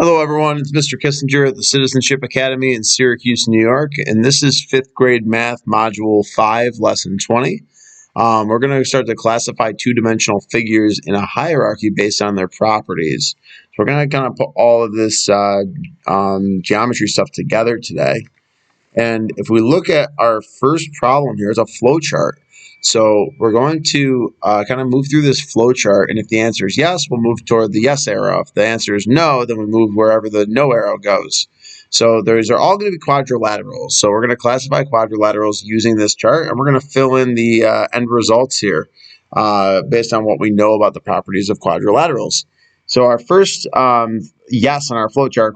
Hello everyone, it's Mr. Kissinger at the Citizenship Academy in Syracuse, New York, and this is 5th grade math module 5, lesson 20. We're going to start to classify two-dimensional figures in a hierarchy based on their properties. So we're going to kind of put all of this geometry stuff together today. And if we look at our first problem here, it's a flow chart. So we're going to kind of move through this flow chart, and if the answer is yes, we'll move toward the yes arrow. If the answer is no, then we move wherever the no arrow goes. So these are all going to be quadrilaterals. So we're going to classify quadrilaterals using this chart, and we're going to fill in the end results here based on what we know about the properties of quadrilaterals. So our first yes on our flow chart,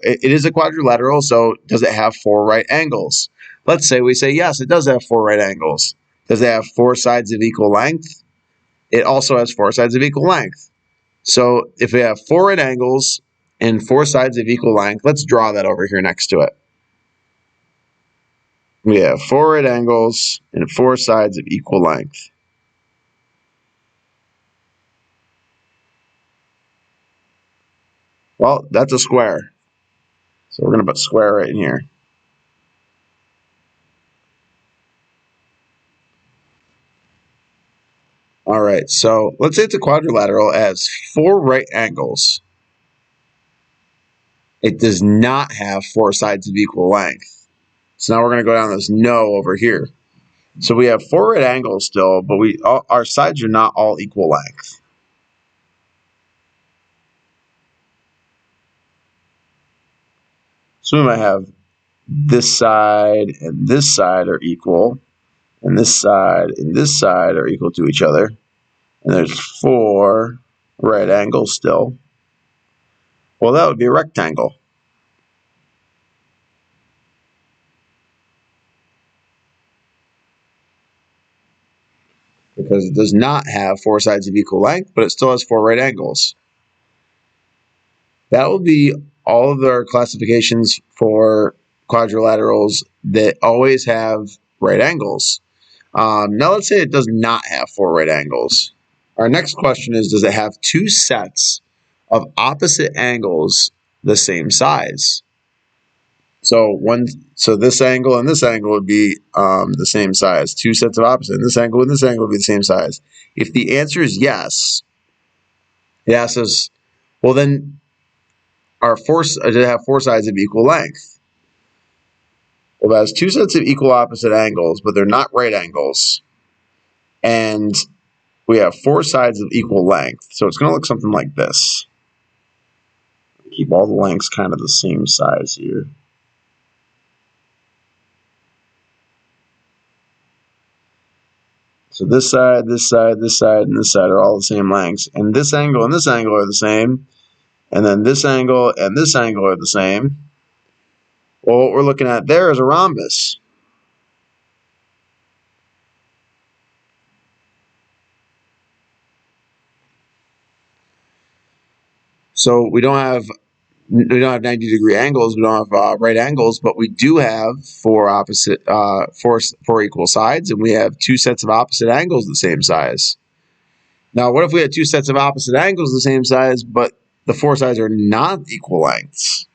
it is a quadrilateral, so does it have 4 right angles? Let's say we say yes, it does have 4 right angles. Does it have 4 sides of equal length? It also has 4 sides of equal length. So if we have 4 right angles and 4 sides of equal length, let's draw that over here next to it. We have 4 right angles and 4 sides of equal length. Well, that's a square. So we're going to put square right in here. All right, so let's say it's a quadrilateral. It has 4 right angles. It does not have 4 sides of equal length. So now we're going to go down this no over here. So we have 4 right angles still, but our sides are not all equal length. So we might have this side and this side are equal, and this side and this side are equal to each other. And there's 4 right angles still. Well, that would be a rectangle. Because it does not have 4 sides of equal length, but it still has 4 right angles. That will be all of our classifications for quadrilaterals that always have right angles. Now let's say it does not have 4 right angles. Our next question is, does it have 2 sets of opposite angles the same size? So this angle and this angle would be the same size. 2 sets of opposite, and this angle would be the same size. If the answer is yes, it asks us, well then, does it have 4 sides of equal length? Well, it has 2 sets of equal opposite angles, but they're not right angles. And we have 4 sides of equal length. So it's going to look something like this. Keep all the lengths kind of the same size here. So this side, this side, this side, and this side are all the same lengths. And this angle and this angle are the same. And then this angle and this angle are the same. Well, what we're looking at there is a rhombus. So we don't have 90-degree angles, we don't have right angles, but we do have 4 equal sides, and we have 2 sets of opposite angles the same size. Now, what if we had 2 sets of opposite angles the same size, but the 4 sides are not equal lengths?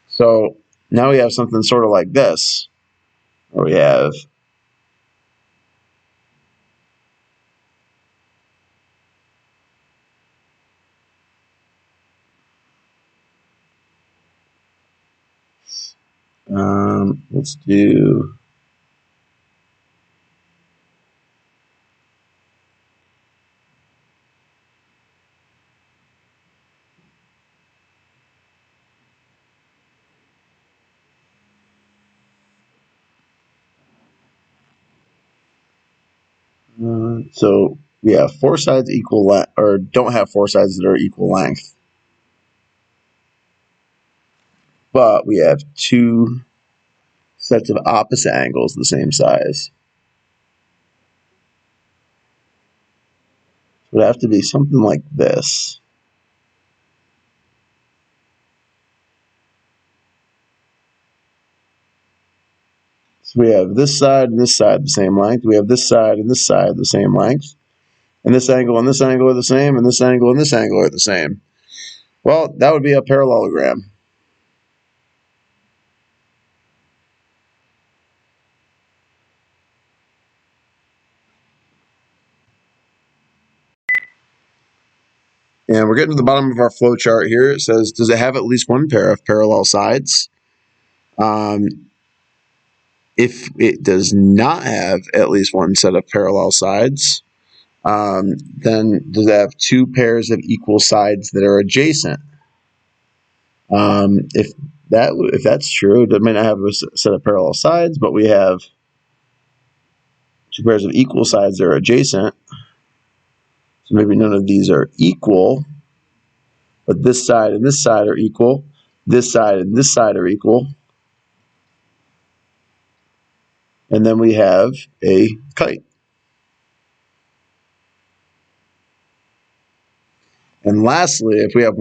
So now we have something sort of like this, where we have let's do so we have 4 sides equal length, or don't have 4 sides that are equal length, but we have 2 sets of opposite angles the same size. So it would have to be something like this. So we have this side and this side the same length. We have this side and this side the same length. And this angle and this angle are the same, and this angle and this angle are the same. Well, that would be a parallelogram. And we're getting to the bottom of our flow chart here. It says, does it have at least one pair of parallel sides? If it does not have at least one set of parallel sides, then does it have two pairs of equal sides that are adjacent? If that's true, it may not have a set of parallel sides, but we have two pairs of equal sides that are adjacent. So maybe none of these are equal, but this side and this side are equal. This side and this side are equal. And then we have a kite. And lastly, if we have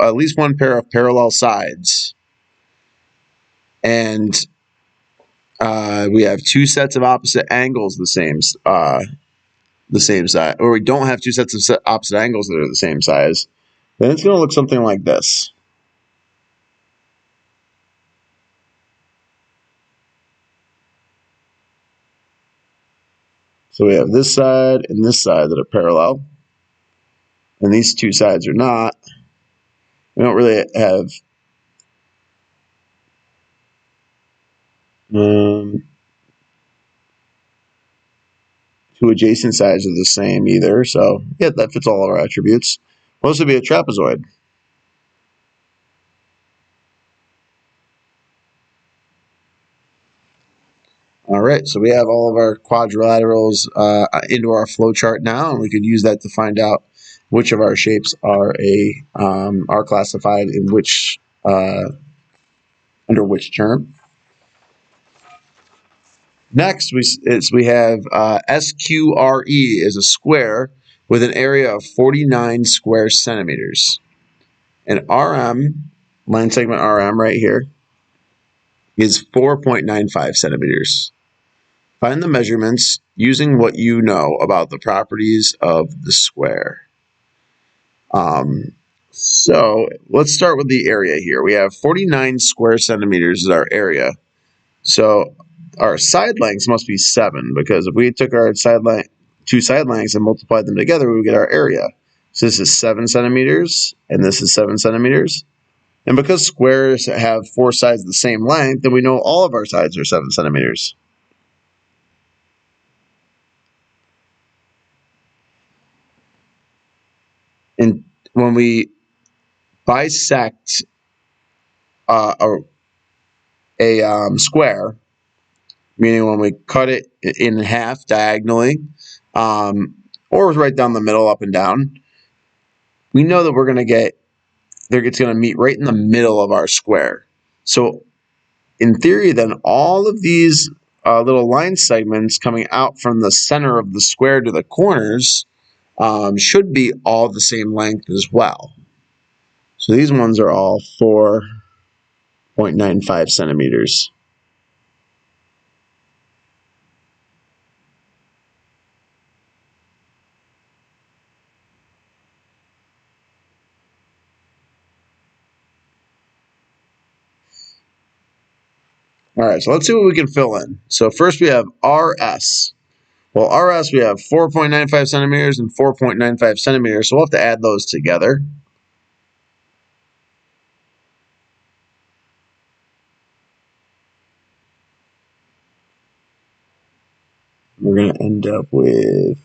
at least one pair of parallel sides, and we have two sets of opposite angles the same side, or we don't have two sets of opposite angles that are the same size, then it's going to look something like this. So we have this side and this side that are parallel, and these two sides are not. We don't really have two adjacent sides are the same either. So yeah, that fits all of our attributes. Well, this would be a trapezoid. All right, so we have all of our quadrilaterals into our flow chart now, and we could use that to find out which of our shapes are classified in which under which term. Next, we have SQRE is a square with an area of 49 square centimeters, and RM, line segment RM right here, is 4.95 centimeters. Find the measurements using what you know about the properties of the square. So let's start with the area here. We have 49 square centimeters is our area. So our side lengths must be 7, because if we took our two side lengths and multiplied them together, we would get our area. So this is 7 centimeters, and this is 7 centimeters. And because squares have 4 sides the same length, then we know all of our sides are 7 centimeters. And when we bisect a square, meaning when we cut it in half diagonally, or right down the middle, up and down, we know that it's going to meet right in the middle of our square. So in theory, then all of these little line segments coming out from the center of the square to the corners should be all the same length as well. So these ones are all 4.95 centimeters. All right, so let's see what we can fill in. So first we have RS. Well, RS, we have 4.95 centimeters and 4.95 centimeters, so we'll have to add those together. We're going to end up with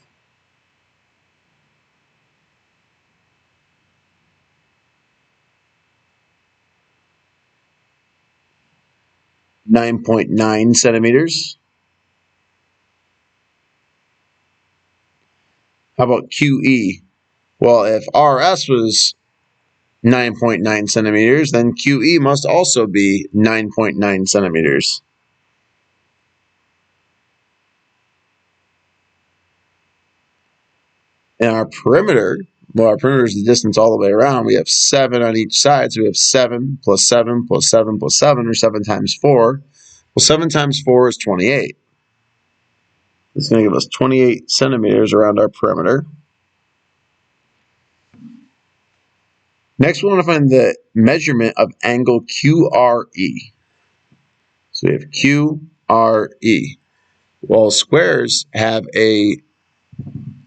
9.9 centimeters. How about QE? Well, if RS was 9.9 centimeters, then QE must also be 9.9 centimeters. And our perimeter, well, our perimeter is the distance all the way around. We have 7 on each side, so we have 7 plus 7 plus 7 plus 7, or 7 times 4. Well, 7 times 4 is 28. It's going to give us 28 centimeters around our perimeter. Next, we want to find the measurement of angle QRE. So we have QRE. Well, squares have a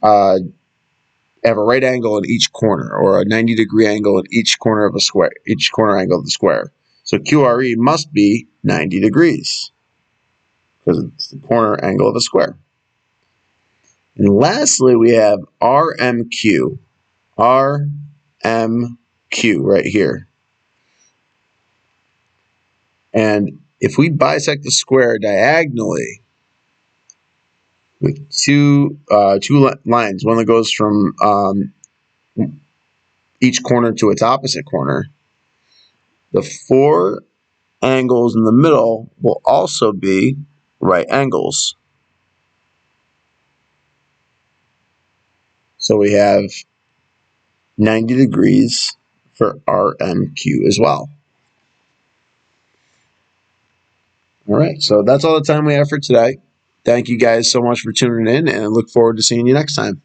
right angle in each corner, or a 90-degree angle in each corner of a square, each corner angle of the square. So QRE must be 90 degrees because it's the corner angle of a square. And lastly, we have RMQ. RMQ right here. And if we bisect the square diagonally with two lines, one that goes from each corner to its opposite corner, the four angles in the middle will also be right angles. So we have 90 degrees for RMQ as well. All right, so that's all the time we have for today. Thank you guys so much for tuning in, and I look forward to seeing you next time.